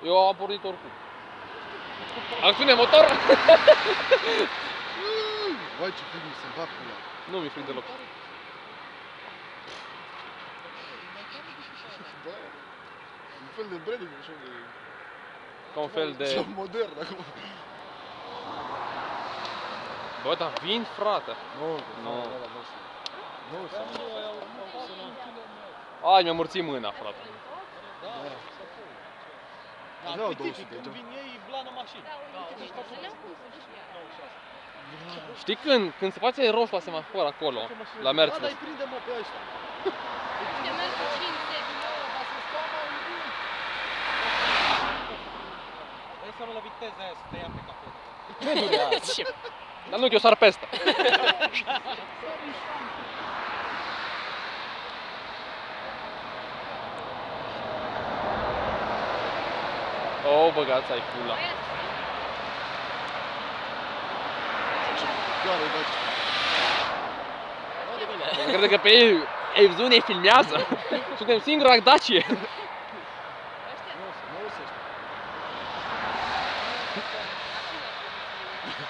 Eu am pornit oricum. Acțiune motor! Vai ce fric mi se va pula. Nu mi-e fric deloc. Da. Un fel de branding așa de... Ca un fel de... Așa modern acum. Bă, dar vin, frate. Nu. Ai, mi-a murțit mâna, frate. Aveau 200 Când vin ei, blană mașini. Știi când se face roșu la semafor acolo, la Da, Mercedes? dar îi prinde-mă pe ăștia. Vrei să mă la viteza aia, să te ia pe capot. Nu durează. Dar nu, că eu sar peste. O, băgați ai pula. Crede că pe ei văzut, ne filmează. Suntem singura Dacie.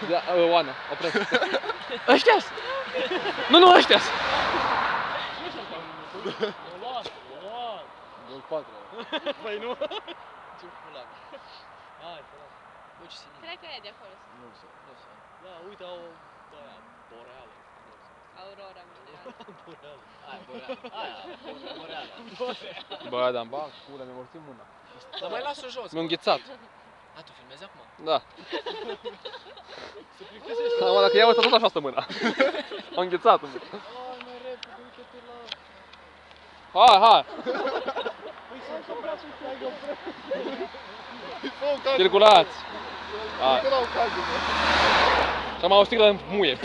Da, Oana, oprește. Ăștia-s! Nu, ăștia-s! Păi nu? Ce pula. Hai, Cred că e de acolo. da, uite, au aia, boreală. Aurora boreală. Boreală. Bă, dar-mi bag, pula, mi-a morțit mâna. Dar mai las-o jos. Mi-a înghețat. A, tu filmezi acum? Da. Acum, dacă iau tot așa stă mâna. M-a înghețat mâna. Hai, mai repede, uite-te la... Hai! Păi să-mi soprați, ai GoPro. Circulați! Hai. Hai. La ocazie, bă. Și am o sticlă în muie.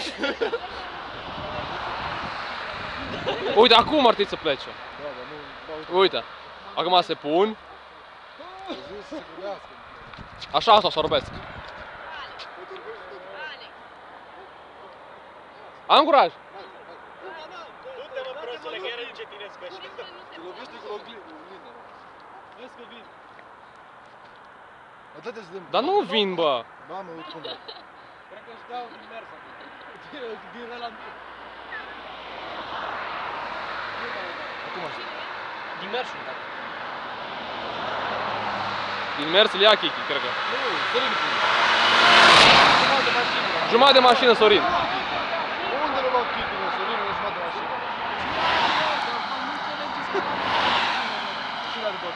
Uite, acum ar trebui să plece. Da, dar nu... Uite. Acum se pun. Zis să gulească. Așa asta o sorbesc. Am curaj! Du-te, mă, prostule, că era nici tinesc ăștia. Te lovește cu oglinda. Vezi că vin. Atâtea să dăm. Dar nu vin, bă! Mamă, uite cum e. Cred că își dau din mers acum. Din ăla... Acum așa. Din mersul, da. Din mers îl ia Kiki, cred că. Nu, Sorin pune. Jumătate de mașină, Sorin. Unde l-a luat Kiki, mă, Sorin, în jumătate de mașină? Cine are două?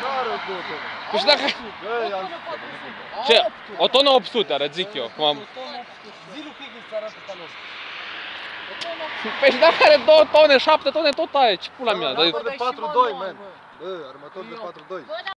N-are o două tonă. Păi și dacă... Băi, am... Ce? O tonă 800 are, zic eu. Cum am... Zi lui Kiki să arată ca nostru. Păi și dacă are 2 tone, 7 tone, tot aia, ce pula mea? Armator de 4-2, man. Bă, armator de 4-2.